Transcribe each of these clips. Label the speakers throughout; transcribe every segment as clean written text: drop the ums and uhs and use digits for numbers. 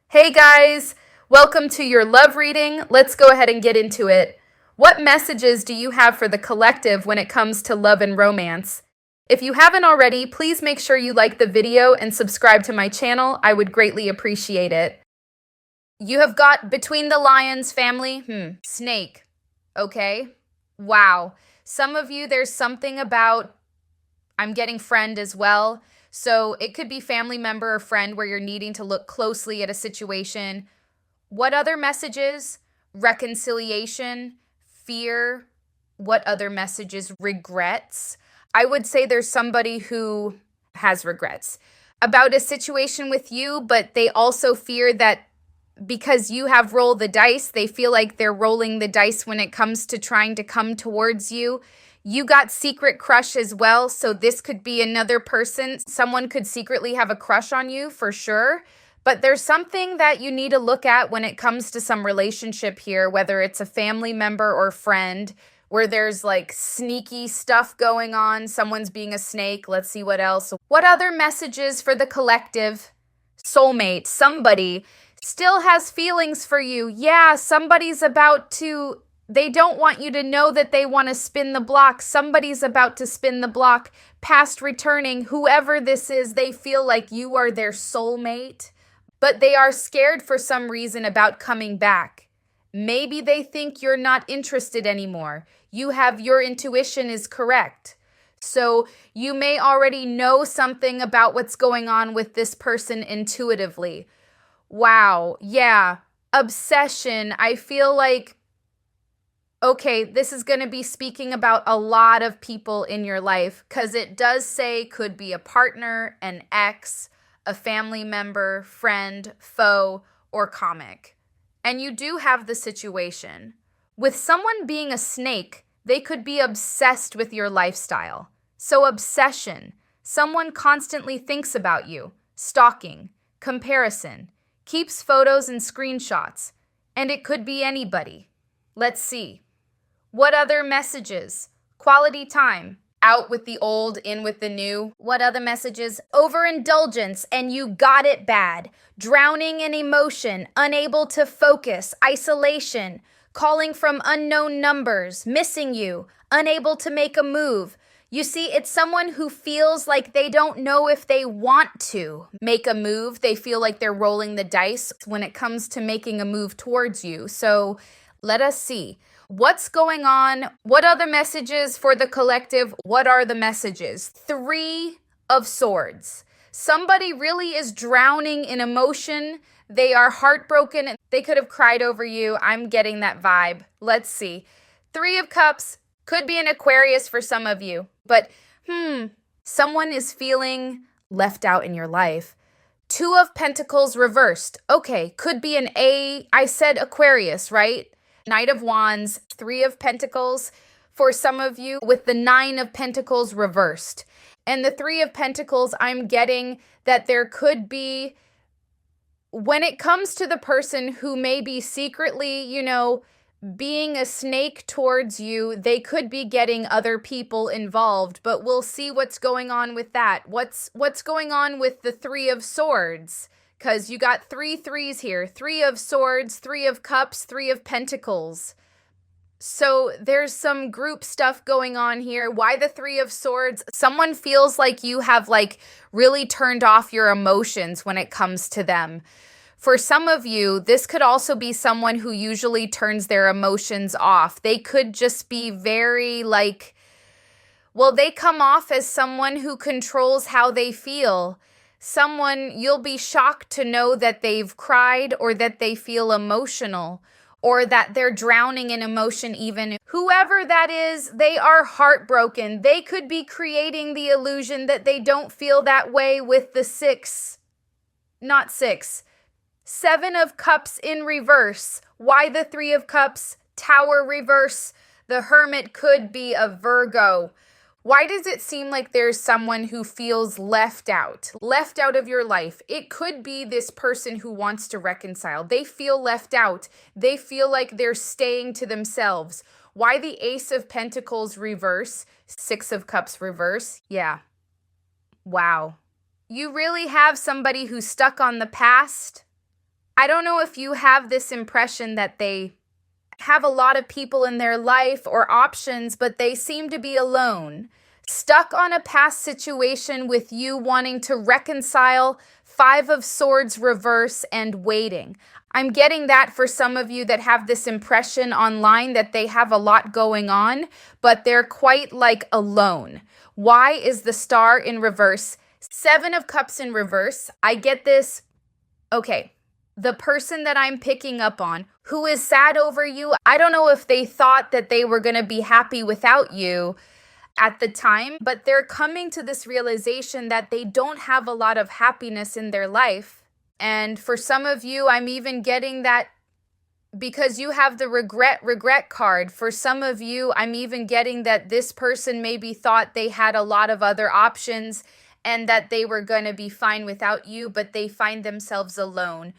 Speaker 1: Hey guys, welcome to your love reading. Let's go ahead and get into it. What messages do you have for the collective when it comes to love and romance? If you haven't already, please make sure you like the video and subscribe to my channel. I would greatly appreciate it. You have got Between the Lions family, snake, okay? Wow. Some of you, there's something about, I'm getting friend as well. So it could be family member or friend where you're needing to look closely at a situation. What other messages? Reconciliation, fear. What other messages? Regrets. I would say there's somebody who has regrets about a situation with you, but they also fear that because you have rolled the dice, they feel like they're rolling the dice when it comes to trying to come towards you. You got secret crush as well, so this could be another person. Someone could secretly have a crush on you for sure, but there's something that you need to look at when it comes to some relationship here, whether it's a family member or friend, where there's like sneaky stuff going on. Someone's being a snake. Let's see what else. What other messages for the collective? Soulmate, somebody still has feelings for you. Yeah, somebody's about to, they don't want you to know that they want to spin the block. Somebody's about to spin the block. Past returning, whoever this is, they feel like you are their soulmate, but they are scared for some reason about coming back. Maybe they think you're not interested anymore. Your intuition is correct. So you may already know something about what's going on with this person intuitively. Wow, yeah, obsession. I feel like, okay, this is going to be speaking about a lot of people in your life because it does say could be a partner, an ex, a family member, friend, foe, or comic. And you do have the situation. With someone being a snake, they could be obsessed with your lifestyle. So obsession, someone constantly thinks about you, stalking, comparison, keeps photos and screenshots, and it could be anybody. Let's see. What other messages? Quality time. Out with the old, in with the new. What other messages? Overindulgence, and you got it bad. Drowning in emotion, unable to focus, isolation, calling from unknown numbers, missing you, unable to make a move. You see, it's someone who feels like they don't know if they want to make a move. They feel like they're rolling the dice when it comes to making a move towards you. So let us see. What's going on? What other messages for the collective? What are the messages? 3 of Swords. Somebody really is drowning in emotion. They are heartbroken. They could have cried over you. I'm getting that vibe. Let's see. 3 of Cups. Could be an Aquarius for some of you. But, someone is feeling left out in your life. 2 of Pentacles reversed. Okay, could be an I said Aquarius, right? Knight of Wands, 3 of Pentacles for some of you with the 9 of Pentacles reversed. And the 3 of Pentacles, I'm getting that there could be, when it comes to the person who may be secretly, being a snake towards you, they could be getting other people involved, but we'll see what's going on with that. What's going on with the 3 of Swords? Because you got 3 threes here. 3 of Swords, 3 of Cups, 3 of Pentacles. So there's some group stuff going on here. Why the 3 of Swords? Someone feels like you have really turned off your emotions when it comes to them. For some of you, this could also be someone who usually turns their emotions off. They could just be very they come off as someone who controls how they feel. Someone, you'll be shocked to know that they've cried or that they feel emotional or that they're drowning in emotion even. Whoever that is, they are heartbroken. They could be creating the illusion that they don't feel that way with the 7 of Cups in reverse. Why the 3 of Cups? Tower reverse. The Hermit could be a Virgo. Why does it seem like there's someone who feels left out of your life? It could be this person who wants to reconcile. They feel left out. They feel like they're staying to themselves. Why the Ace of Pentacles reverse? 6 of Cups reverse. Yeah. Wow. You really have somebody who's stuck on the past. I don't know if you have this impression that they have a lot of people in their life or options, but they seem to be alone, stuck on a past situation with you wanting to reconcile, Five of Swords reverse, and waiting. I'm getting that for some of you that have this impression online that they have a lot going on, but they're quite like alone. Why is the Star in reverse? Seven of Cups in reverse. I get this. Okay. The person that I'm picking up on, who is sad over you, I don't know if they thought that they were going to be happy without you at the time, but they're coming to this realization that they don't have a lot of happiness in their life. And for some of you, I'm even getting that because you have the regret card. For some of you, I'm even getting that this person maybe thought they had a lot of other options and that they were going to be fine without you, but they find themselves alone.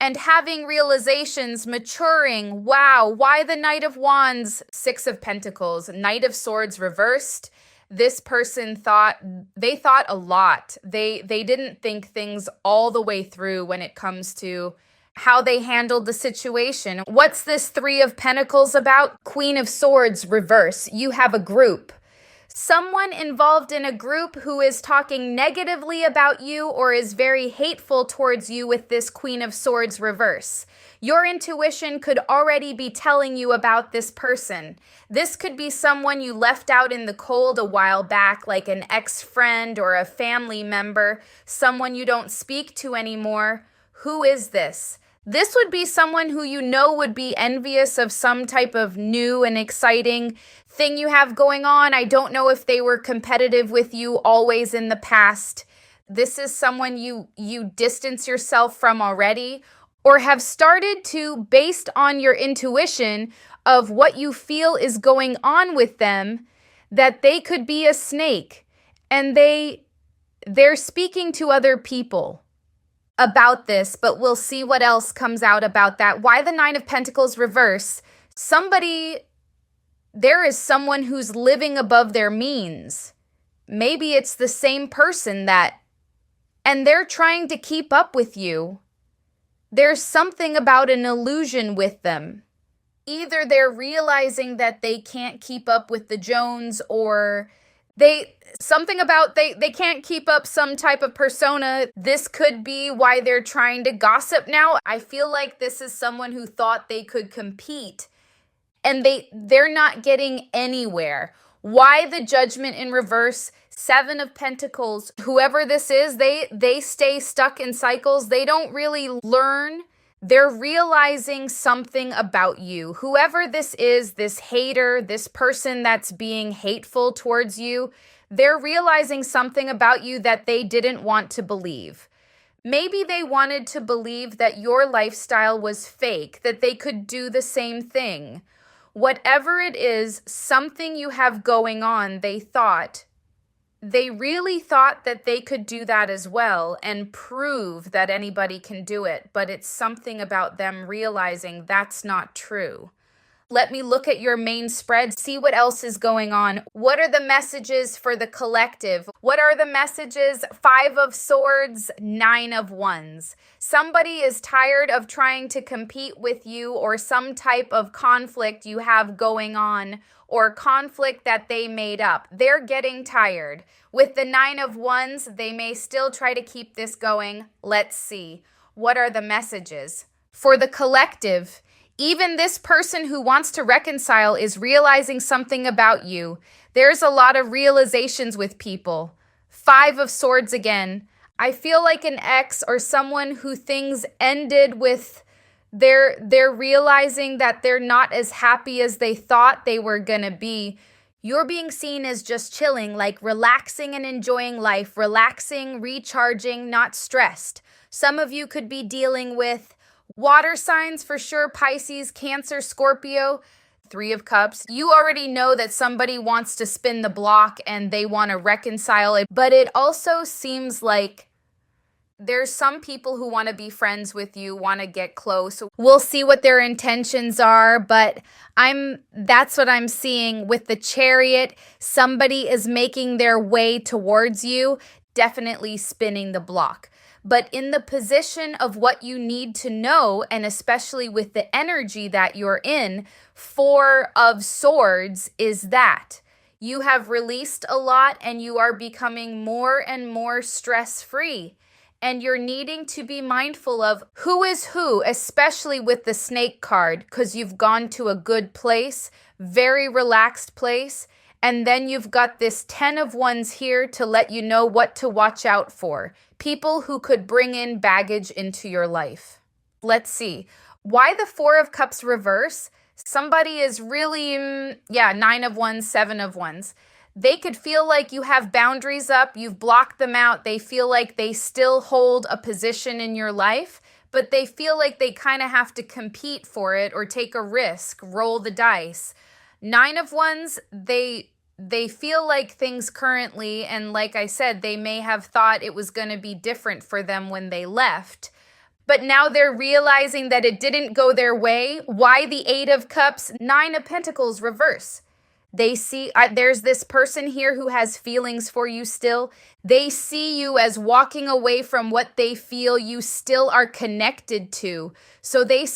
Speaker 1: And having realizations, maturing. Wow, why the Knight of Wands, Six of Pentacles, Knight of Swords reversed. This person thought a lot. They didn't think things all the way through when it comes to how they handled the situation. What's this Three of Pentacles about? Queen of Swords reverse. You have a group. Someone involved in a group who is talking negatively about you or is very hateful towards you with this Queen of Swords reverse. Your intuition could already be telling you about this person. This could be someone you left out in the cold a while back, like an ex-friend or a family member, someone you don't speak to anymore. Who is this? This would be someone who you know would be envious of some type of new and exciting thing you have going on. I don't know if they were competitive with you always in the past. This is someone you distance yourself from already or have started to, based on your intuition of what you feel is going on with them, that they could be a snake and they're speaking to other people about this, but we'll see what else comes out about that. Why the Nine of Pentacles reverse? There is someone who's living above their means. Maybe it's the same person and they're trying to keep up with you. There's something about an illusion with them. Either they're realizing that they can't keep up with the Jones or they can't keep up some type of persona. This could be why they're trying to gossip now. I feel like this is someone who thought they could compete and they're not getting anywhere. Why the Judgment in reverse? Seven of Pentacles. Whoever this is, they stay stuck in cycles. They don't really learn. They're realizing something about you. Whoever this is, this hater, this person that's being hateful towards you, they're realizing something about you that they didn't want to believe. Maybe they wanted to believe that your lifestyle was fake, that they could do the same thing. Whatever it is, something you have going on, they really thought that they could do that as well and prove that anybody can do it, but it's something about them realizing that's not true. Let me look at your main spread, see what else is going on. What are the messages for the collective? What are the messages? Five of Swords, Nine of Wands. Somebody is tired of trying to compete with you or some type of conflict you have going on or conflict that they made up. They're getting tired. With the Nine of Wands, they may still try to keep this going. Let's see. What are the messages? For the collective, even this person who wants to reconcile is realizing something about you. There's a lot of realizations with people. Five of Swords again. I feel like an ex or someone who things ended with, they're realizing that they're not as happy as they thought they were gonna be. You're being seen as just chilling, like relaxing and enjoying life, relaxing, recharging, not stressed. Some of you could be dealing with water signs for sure, Pisces, Cancer, Scorpio, Three of Cups. You already know that somebody wants to spin the block and they want to reconcile it, but it also seems like there's some people who want to be friends with you, want to get close. We'll see what their intentions are, but that's what I'm seeing with the Chariot. Somebody is making their way towards you, definitely spinning the block. but in the position of what you need to know, and especially with the energy that you're in, Four of Swords is that you have released a lot and you are becoming more and more stress-free. And you're needing to be mindful of who is who, especially with the Snake card, because you've gone to a good place, very relaxed place. And then you've got this 10 of Wands here to let you know what to watch out for. People who could bring in baggage into your life. Let's see. Why the Four of Cups reverse? Somebody is really, 9 of Wands, 7 of Wands. They could feel like you have boundaries up, you've blocked them out, they feel like they still hold a position in your life, but they feel like they kind of have to compete for it or take a risk, roll the dice. 9 of Wands, they feel like things currently, and like I said, they may have thought it was going to be different for them when they left, but now they're realizing that it didn't go their way. Why the 8 of Cups? 9 of Pentacles reverse. They see, there's this person here who has feelings for you still. They see you as walking away from what they feel you still are connected to. So they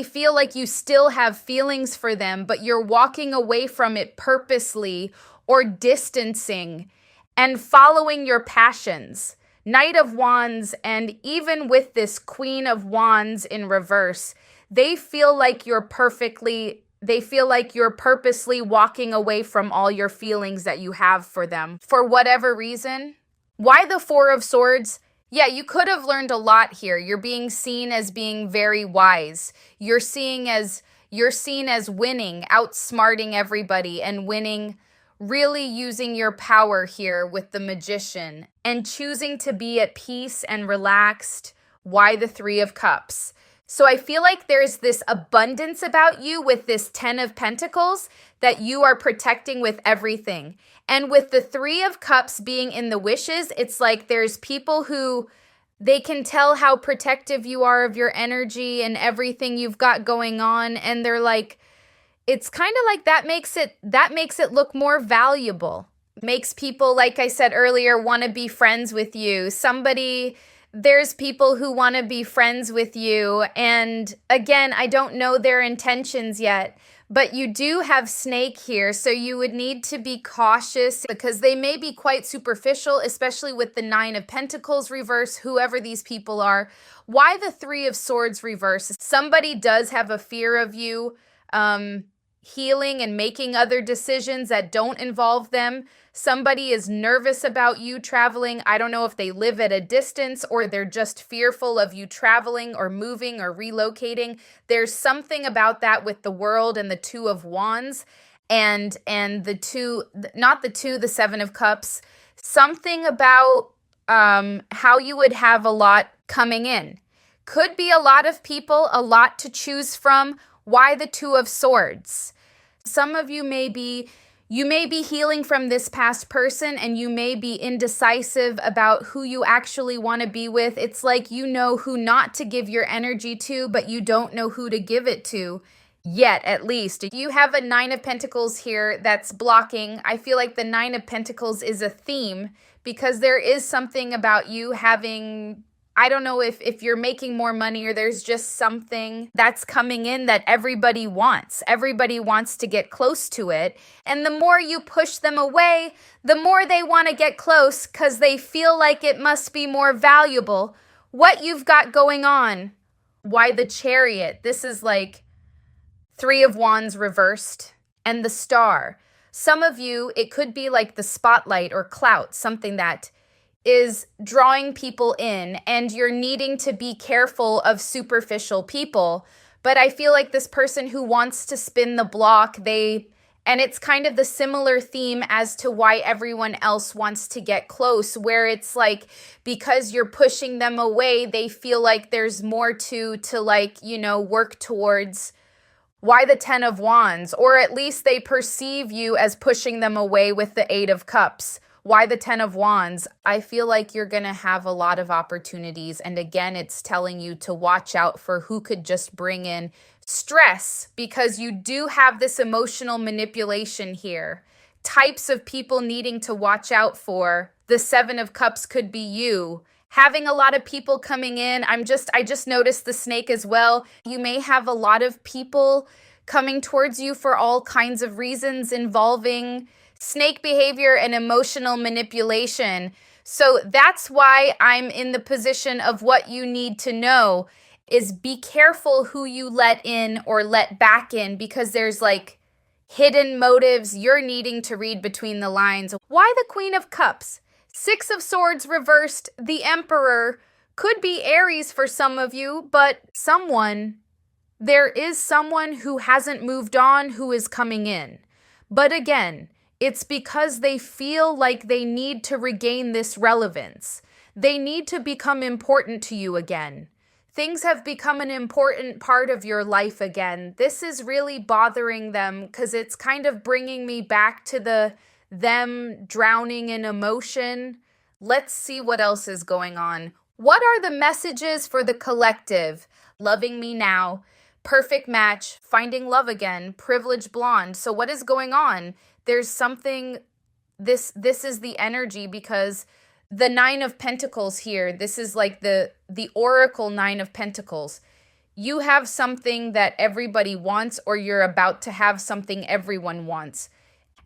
Speaker 1: feel like you still have feelings for them, but you're walking away from it purposely or distancing and following your passions. Knight of Wands, and even with this Queen of Wands in reverse, they feel like you're purposely walking away from all your feelings that you have for them for whatever reason. Why the Four of Swords? Yeah, you could have learned a lot here. You're being seen as being very wise. You're seen as winning, outsmarting everybody and winning, really using your power here with the Magician and choosing to be at peace and relaxed. Why the Three of Cups? So I feel like there's this abundance about you with this 10 of Pentacles that you are protecting with everything. And with the 3 of Cups being in the wishes, it's like there's people who they can tell how protective you are of your energy and everything you've got going on. And they're like, it's kind of like that makes it look more valuable. Makes people, like I said earlier, want to be friends with you. There's people who want to be friends with you. And again, I don't know their intentions yet, but you do have Snake here. So you would need to be cautious because they may be quite superficial, especially with the 9 of Pentacles reverse, whoever these people are. Why the 3 of Swords reverse? Somebody does have a fear of you healing and making other decisions that don't involve them. Somebody is nervous about you traveling. I don't know if they live at a distance or they're just fearful of you traveling or moving or relocating. There's something about that with the World and the 2 of Wands and the 7 of Cups. Something about how you would have a lot coming in. Could be a lot of people, a lot to choose from. Why the 2 of Swords? Some of you may be healing from this past person and you may be indecisive about who you actually want to be with. It's like you know who not to give your energy to, but you don't know who to give it to yet, at least. You have a 9 of Pentacles here that's blocking. I feel like the 9 of Pentacles is a theme because there is something about you having, I don't know if you're making more money or there's just something that's coming in that everybody wants. Everybody wants to get close to it. And the more you push them away, the more they want to get close because they feel like it must be more valuable. What you've got going on. Why the Chariot? This is like 3 of Wands reversed and the Star. Some of you, it could be like the spotlight or clout, something that is drawing people in and you're needing to be careful of superficial people. But I feel like this person who wants to spin the block, and it's kind of the similar theme as to why everyone else wants to get close, where it's like, because you're pushing them away, they feel like there's more to work towards. Why the 10 of Wands? Or at least they perceive you as pushing them away with the 8 of Cups. Why the 10 of Wands? I feel like you're going to have a lot of opportunities. And again, it's telling you to watch out for who could just bring in stress because you do have this emotional manipulation here. Types of people needing to watch out for. The 7 of Cups could be you having a lot of people coming in. I just noticed the snake as well. You may have a lot of people coming towards you for all kinds of reasons involving snake behavior and emotional manipulation. So that's why I'm in the position of what you need to know is be careful who you let in or let back in, because there's like hidden motives you're needing to read between the lines. Why the Queen of Cups? Six of Swords reversed, the Emperor. Could be Aries for some of you, but there is someone who hasn't moved on who is coming in. But again, it's because they feel like they need to regain this relevance. They need to become important to you again. Things have become an important part of your life again. This is really bothering them because it's kind of bringing me back to them drowning in emotion. Let's see what else is going on. What are the messages for the collective? Loving me now, perfect match, finding love again, privileged blonde. So what is going on? There's something, this is the energy, because the Nine of Pentacles here, this is like the Oracle Nine of Pentacles. You have something that everybody wants, or you're about to have something everyone wants.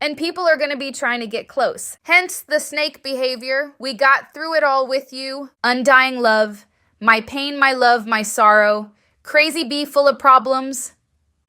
Speaker 1: And people are going to be trying to get close. Hence the snake behavior. We got through it all with you. Undying love, my pain, my love, my sorrow. Crazy bee full of problems.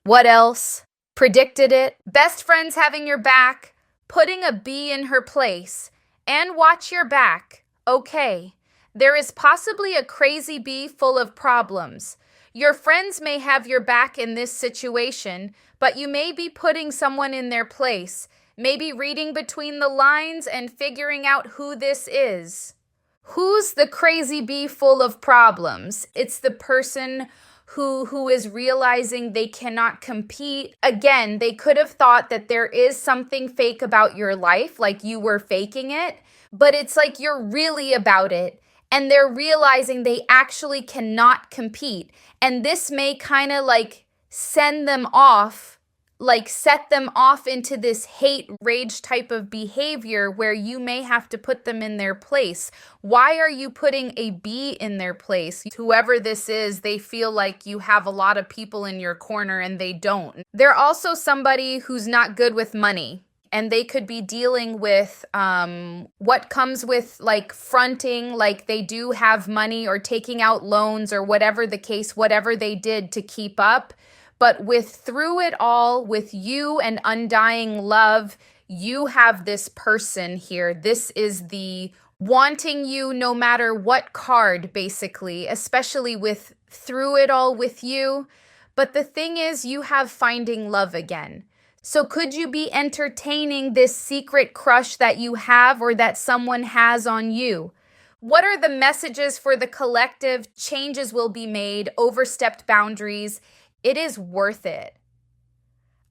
Speaker 1: What else? Predicted it. Best friends having your back. Putting a bee in her place. And watch your back. Okay. There is possibly a crazy bee full of problems. Your friends may have your back in this situation, but you may be putting someone in their place. Maybe reading between the lines and figuring out who this is. Who's the crazy bee full of problems? It's the person who is realizing they cannot compete. Again, they could have thought that there is something fake about your life, like you were faking it, but it's like you're really about it. And they're realizing they actually cannot compete. And this may kind of like send them off, like set them off into this hate, rage type of behavior where you may have to put them in their place. Why are you putting a bee in their place? Whoever this is, they feel like you have a lot of people in your corner and they don't. They're also somebody who's not good with money. And they could be dealing with what comes with like fronting, like they do have money or taking out loans or whatever the case, whatever they did to keep up. But through it all, with you and undying love, you have this person here. This is the wanting you no matter what card, basically, especially with through it all with you. But the thing is, you have finding love again. So could you be entertaining this secret crush that you have or that someone has on you? What are the messages for the collective? Changes will be made, overstepped boundaries. It is worth it.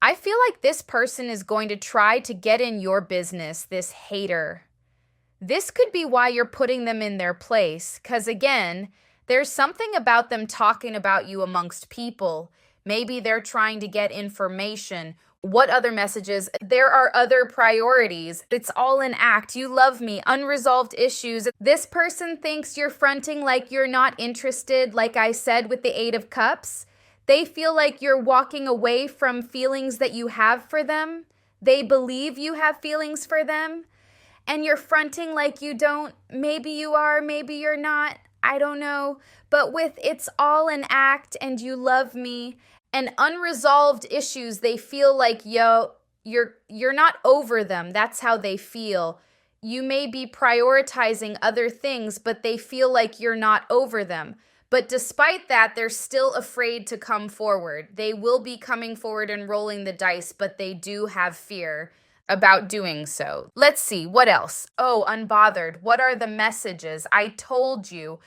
Speaker 1: I feel like this person is going to try to get in your business, this hater. This could be why you're putting them in their place, because again, there's something about them talking about you amongst people. Maybe they're trying to get information. What other messages? There are other priorities. It's all an act. You love me. Unresolved issues. This person thinks you're fronting like you're not interested, like I said with the Eight of Cups. They feel like you're walking away from feelings that you have for them. They believe you have feelings for them. And you're fronting like you don't. Maybe you are, maybe you're not. I don't know. But with it's all an act and you love me. And unresolved issues, they feel like, you're not over them. That's how they feel. You may be prioritizing other things, but they feel like you're not over them. But despite that, they're still afraid to come forward. They will be coming forward and rolling the dice, but they do have fear about doing so. Let's see, what else? Oh, unbothered. What are the messages? I told you.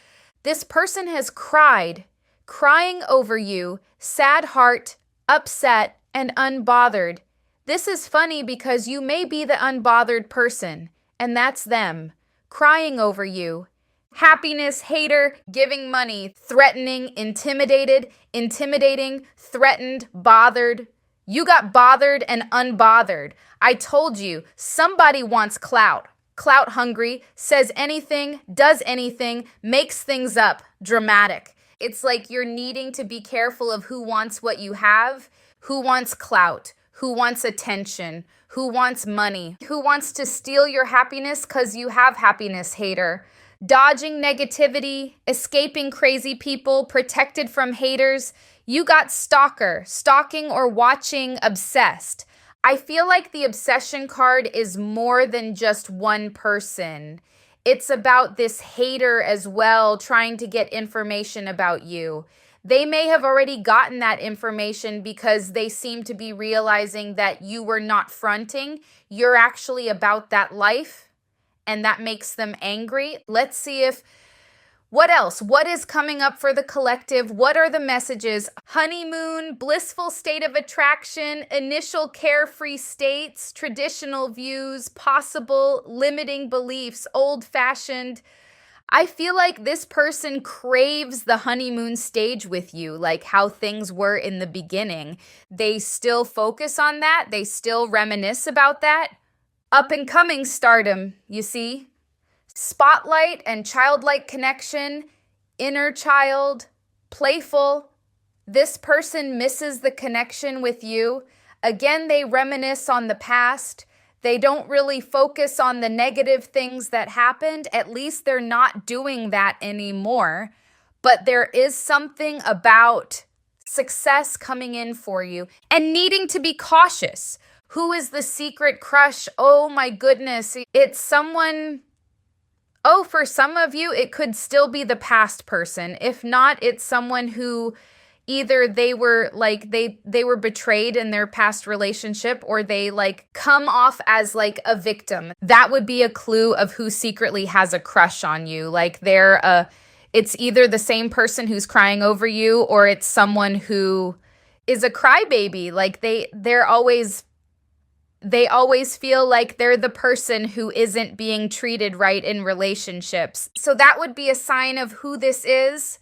Speaker 1: This person has cried, crying over you, sad heart, upset, and unbothered. This is funny because you may be the unbothered person, and that's them, crying over you. Happiness, hater, giving money, threatening, intimidating, threatened, bothered. You got bothered and unbothered. I told you, somebody wants clout. clout hungry, says anything, does anything, makes things up, dramatic. It's like you're needing to be careful of who wants what you have, who wants clout, who wants attention, who wants money, who wants to steal your happiness because you have happiness, hater. Dodging negativity, escaping crazy people, protected from haters. You got stalker, stalking or watching obsessed. I feel like the obsession card is more than just one person. It's about this hater as well, trying to get information about you. They may have already gotten that information because they seem to be realizing that you were not fronting. You're actually about that life, and that makes them angry. Let's see if what else? What is coming up for the collective? What are the messages? Honeymoon, blissful state of attraction, initial carefree states, traditional views, possible, limiting beliefs, old-fashioned. I feel like this person craves the honeymoon stage with you, like how things were in the beginning. They still focus on that. They still reminisce about that. Up and coming stardom, you see? Spotlight and childlike connection, inner child, playful. This person misses the connection with you. Again, they reminisce on the past. They don't really focus on the negative things that happened. At least they're not doing that anymore. But there is something about success coming in for you and needing to be cautious. Who is the secret crush? Oh my goodness. It's someone. Oh, for some of you, it could still be the past person. If not, it's someone who either they were like they were betrayed in their past relationship, or they like come off as like a victim. That would be a clue of who secretly has a crush on you. Like it's either the same person who's crying over you, or it's someone who is a crybaby. Like they always feel like they're the person who isn't being treated right in relationships. So that would be a sign of who this is.